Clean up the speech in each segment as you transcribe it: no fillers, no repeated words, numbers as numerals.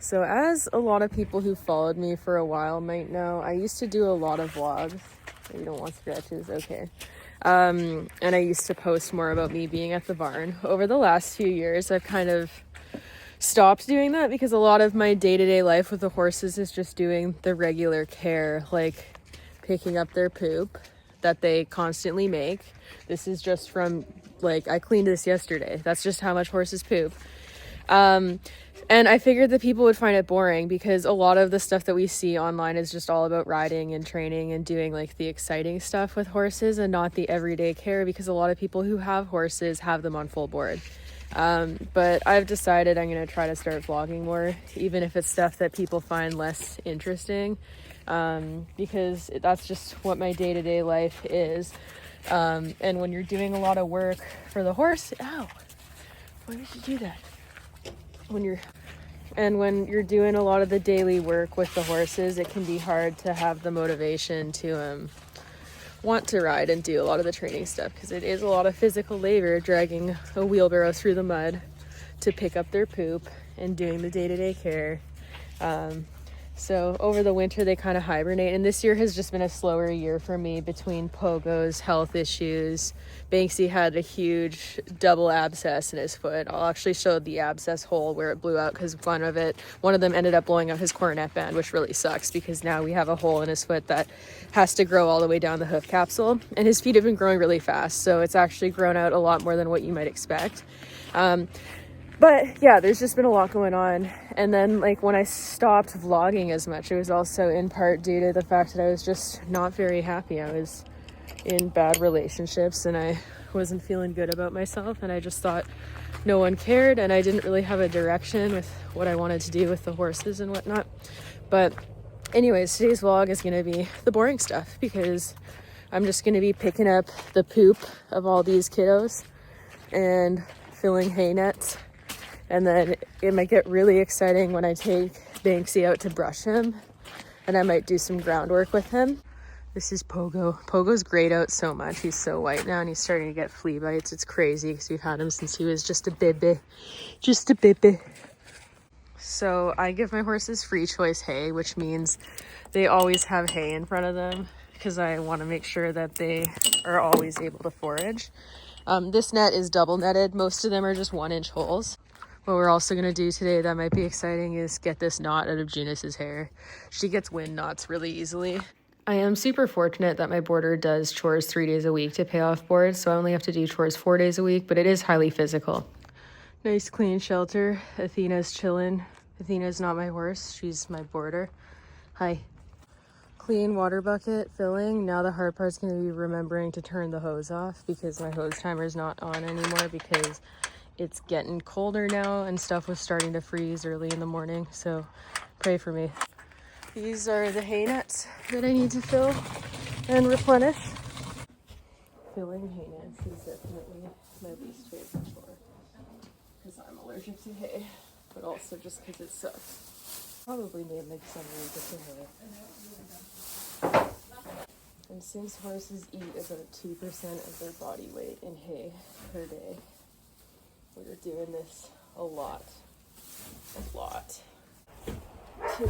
So as a lot of people who followed me for a while might know, I used to do a lot of vlogs. You don't want scratches, okay. And I used to post more about me being at the barn. Over the last few years, I've kind of stopped doing that because a lot of my day-to-day life with the horses is just doing the regular care, like picking up their poop that they constantly make. This is just from, like, I cleaned this yesterday. That's just how much horses poop. And I figured that people would find it boring because a lot of the stuff that we see online is just all about riding and training and doing like the exciting stuff with horses and not the everyday care, because a lot of people who have horses have them on full board. But I've decided I'm going to try to start vlogging more, even if it's stuff that people find less interesting, because that's just what my day-to-day life is. And when you're doing a lot of work for the horse, ow, why did you do that? When you're doing a lot of the daily work with the horses, it can be hard to have the motivation to want to ride and do a lot of the training stuff, because it is a lot of physical labor dragging a wheelbarrow through the mud to pick up their poop and doing the day-to-day care. So over the winter they kind of hibernate, and this year has just been a slower year for me between Pogo's health issues. Banksy had a huge double abscess in his foot. I'll actually show the abscess hole where it blew out, because one of them ended up blowing out his coronet band, which really sucks because now we have a hole in his foot that has to grow all the way down the hoof capsule, and his feet have been growing really fast, so it's actually grown out a lot more than what you might expect. But yeah, there's just been a lot going on. And then like when I stopped vlogging as much, it was also in part due to the fact that I was just not very happy. I was in bad relationships and I wasn't feeling good about myself, and I just thought no one cared, and I didn't really have a direction with what I wanted to do with the horses and whatnot. But anyways, today's vlog is going to be the boring stuff, because I'm just going to be picking up the poop of all these kiddos and filling hay nets. And then it might get really exciting when I take Banksy out to brush him, and I might do some groundwork with him. This is Pogo. Pogo's grayed out so much. He's so white now, and he's starting to get flea bites. It's crazy because we've had him since he was just a baby. Just a baby. So I give my horses free choice hay, which means they always have hay in front of them because I want to make sure that they are always able to forage. This net is double netted. Most of them are just 1-inch holes. What we're also going to do today that might be exciting is get this knot out of Junus's hair. She gets wind knots really easily. I am super fortunate that my boarder does chores 3 days a week to pay off board, so I only have to do chores 4 days a week, but it is highly physical. Nice clean shelter. Athena's chilling. Athena's not my horse, she's my boarder. Hi. Clean water bucket filling. Now the hard part's going to be remembering to turn the hose off, because my hose timer's not on anymore because it's getting colder now and stuff was starting to freeze early in the morning, so pray for me. These are the hay nets that I need to fill and replenish. Filling hay nets is definitely my least favorite chore because I'm allergic to hay, but also just because it sucks. Probably made like some allergic to hay. And since horses eat about 2% of their body weight in hay per day, we're doing this a lot. 2,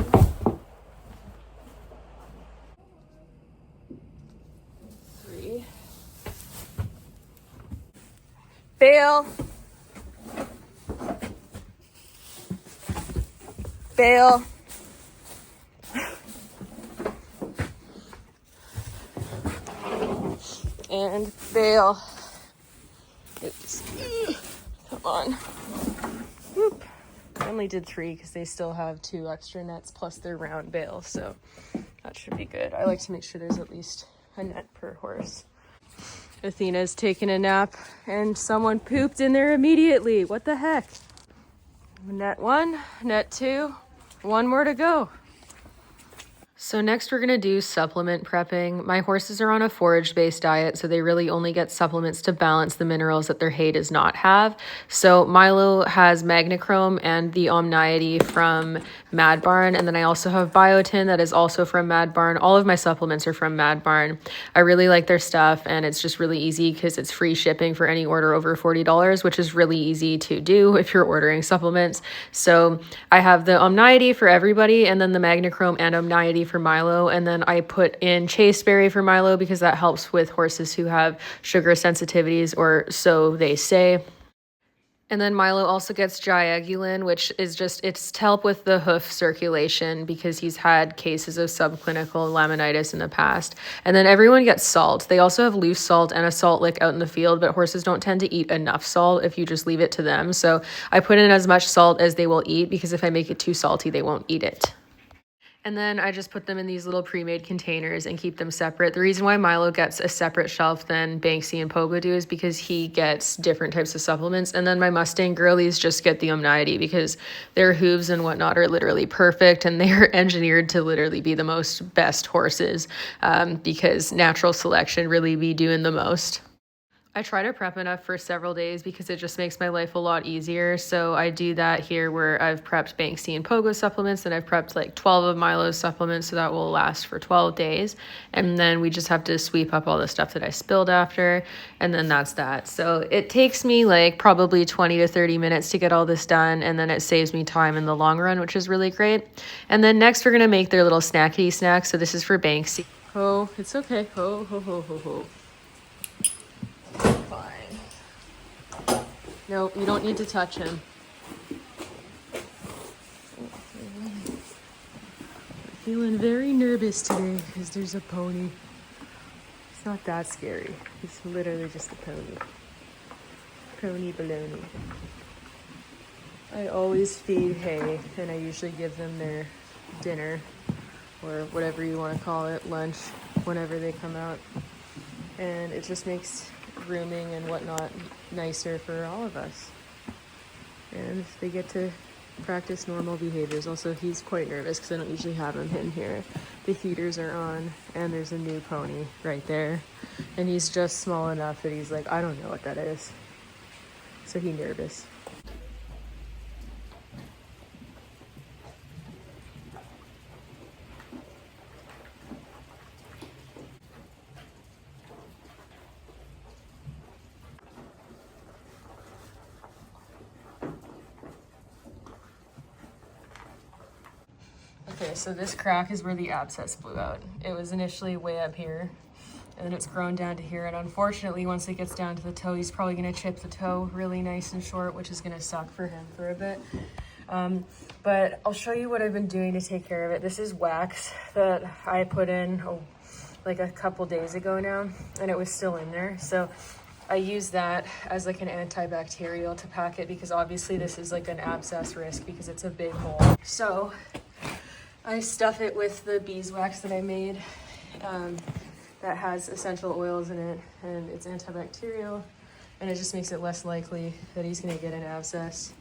3. Bail. Bail. And bail. Oops. Come on. Whoop. I only did 3 because they still have 2 extra nets plus their round bail, so that should be good. I like to make sure there's at least a net per horse. Athena's taking a nap and someone pooped in there immediately. What the heck? Net 1, net 2, 1 more to go. So next we're gonna do supplement prepping. My horses are on a forage-based diet, so they really only get supplements to balance the minerals that their hay does not have. So Milo has Magnachrome and the Omniety from Mad Barn, and then I also have Biotin that is also from Mad Barn. All of my supplements are from Mad Barn. I really like their stuff, and it's just really easy because it's free shipping for any order over $40, which is really easy to do if you're ordering supplements. So I have the Omniety for everybody, and then the Magnachrome and Omniety for Milo, and then I put in chasteberry for Milo because that helps with horses who have sugar sensitivities, or so they say. And then Milo also gets Jiagulin, which is it's to help with the hoof circulation because he's had cases of subclinical laminitis in the past. And then everyone gets salt. They also have loose salt and a salt lick out in the field, but horses don't tend to eat enough salt if you just leave it to them. So I put in as much salt as they will eat because if I make it too salty, they won't eat it. And then I just put them in these little pre-made containers and keep them separate. The reason why Milo gets a separate shelf than Banksy and Pogo do is because he gets different types of supplements. And then my Mustang girlies just get the Omniety because their hooves and whatnot are literally perfect, and they're engineered to literally be the most best horses because natural selection really be doing the most. I try to prep enough for several days because it just makes my life a lot easier. So I do that here where I've prepped Banksy and Pogo supplements, and I've prepped like 12 of Milo's supplements, so that will last for 12 days. And then we just have to sweep up all the stuff that I spilled after, and then that's that. So it takes me like probably 20 to 30 minutes to get all this done, and then it saves me time in the long run, which is really great. And then next we're gonna make their little snackety snacks. So this is for Banksy. Oh, it's okay. Ho, ho, ho, ho, ho. Fine. Nope, you don't need to touch him. I'm feeling very nervous today because there's a pony. It's not that scary. It's literally just a pony. Pony baloney. I always feed hay, and I usually give them their dinner, or whatever you want to call it, lunch, whenever they come out. And it just makes grooming and whatnot nicer for all of us, and they get to practice normal behaviors. Also, he's quite nervous because I don't usually have him in here. The heaters are on, and there's a new pony right there, and he's just small enough that he's like, I don't know what that is, so he's nervous. Okay, so this crack is where the abscess blew out. It was initially way up here, and then it's grown down to here, and unfortunately once it gets down to the toe, he's probably going to chip the toe really nice and short, which is going to suck for him for a bit. But I'll show you what I've been doing to take care of it. This is wax that I put in like a couple days ago now, and it was still in there, so I use that as like an antibacterial to pack it, because obviously this is like an abscess risk because it's a big hole. So I stuff it with the beeswax that I made that has essential oils in it, and it's antibacterial, and it just makes it less likely that he's gonna get an abscess.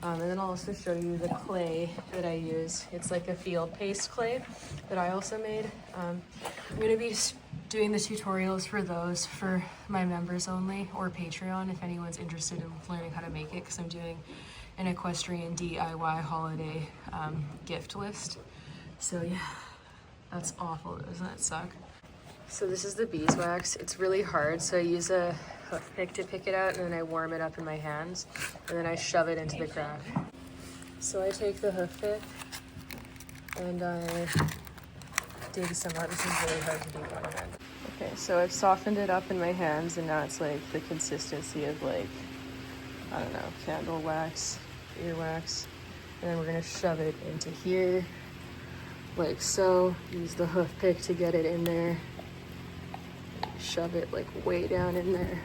And then I'll also show you the clay that I use. It's like a field paste clay that I also made. I'm gonna be doing the tutorials for those for my members only, or Patreon if anyone's interested in learning how to make it, because I'm doing an equestrian DIY holiday gift list. So yeah, that's awful, doesn't it suck? So this is the beeswax. It's really hard, so I use a hoof pick to pick it out, and then I warm it up in my hands, and then I shove it into the crack. So I take the hoof pick and I dig some out. This is really hard to do with one hand. Okay, so I've softened it up in my hands, and now it's like the consistency of like, I don't know, candle wax, earwax. And then we're gonna shove it into here, like so. Use the hoof pick to get it in there. Shove it like way down in there.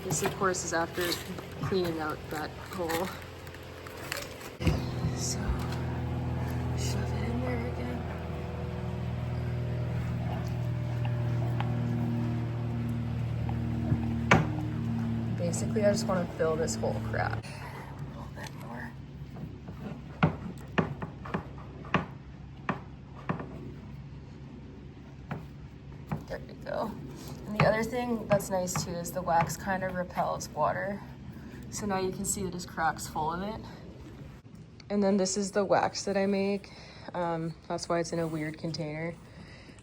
This of course is after cleaning out that hole. So shove it in there again. Basically I just want to fill this whole crap. A little bit more. Another thing that's nice too is the wax kind of repels water. So now you can see that his crack's full of it. And then this is the wax that I make. That's why it's in a weird container.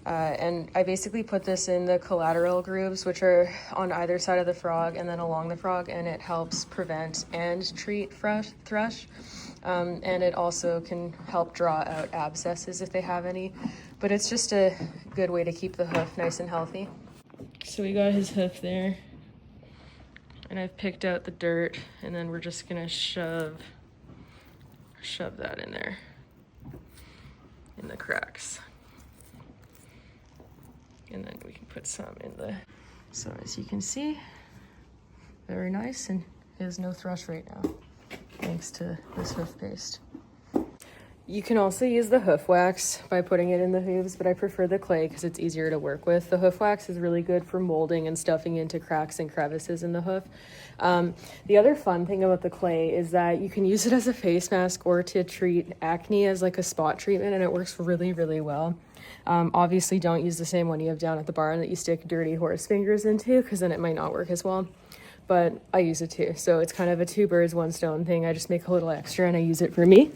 And I basically put this in the collateral grooves, which are on either side of the frog and then along the frog, and it helps prevent and treat thrush. And it also can help draw out abscesses if they have any. But it's just a good way to keep the hoof nice and healthy. So we got his hoof there. And I've picked out the dirt, and then we're just gonna shove that in there, in the cracks. And then we can put some in the, so as you can see, very nice, and he has no thrush right now, thanks to this hoof paste. You can also use the hoof wax by putting it in the hooves, but I prefer the clay because it's easier to work with. The hoof wax is really good for molding and stuffing into cracks and crevices in the hoof. The other fun thing about the clay is that you can use it as a face mask or to treat acne as like a spot treatment, and it works really, really well. Obviously don't use the same one you have down at the barn that you stick dirty horse fingers into, because then it might not work as well. But I use it too, so it's kind of a two birds, one stone thing. I just make a little extra and I use it for me.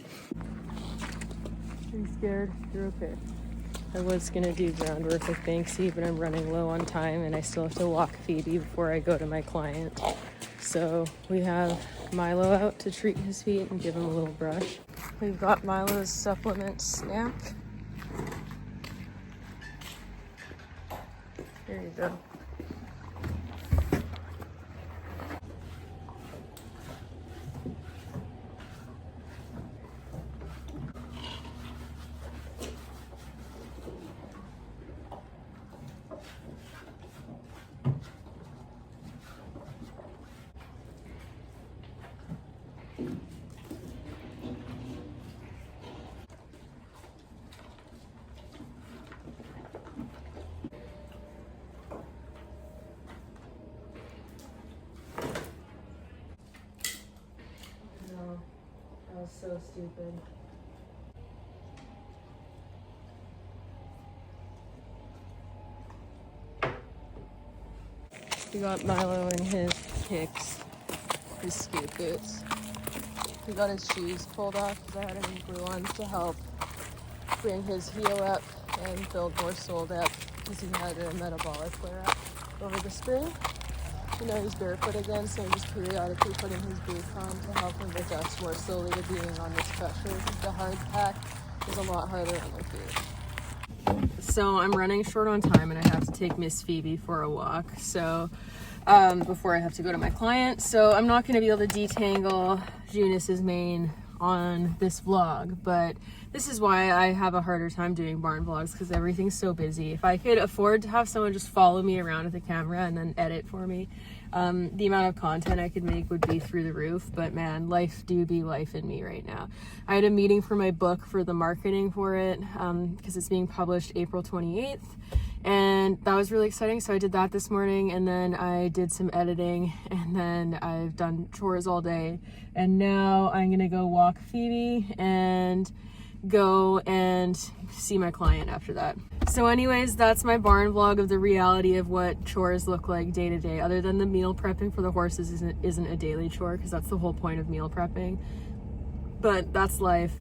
Are you scared? You're okay. I was gonna do groundwork with Banksy, but I'm running low on time and I still have to walk Phoebe before I go to my client. So we have Milo out to treat his feet and give him a little brush. We've got Milo's supplement snack. There you go. That was so stupid. We got Milo in his kicks, his skate boots. We got his shoes pulled off because I had him glue on to help bring his heel up and build more sole depth because he had a metabolic flare up over the spring. You know, he's barefoot again, so I'm just periodically putting his boots on to help him adjust more slowly to being on this pressure. The hard pack is a lot harder on my feet. So I'm running short on time and I have to take Miss Phoebe for a walk. So before I have to go to my client. So I'm not going to be able to detangle Junus's mane on this vlog, but this is why I have a harder time doing barn vlogs, because everything's so busy. If I could afford to have someone just follow me around with a camera and then edit for me, the amount of content I could make would be through the roof. But man, life do be life in me right now. I had a meeting for my book for the marketing for it, because it's being published April 28th. And that was really exciting. So I did that this morning, and then I did some editing, and then I've done chores all day. And now I'm gonna go walk Phoebe and go and see my client after that. So anyways, that's my barn vlog of the reality of what chores look like day to day, other than the meal prepping for the horses isn't a daily chore, because that's the whole point of meal prepping. But that's life.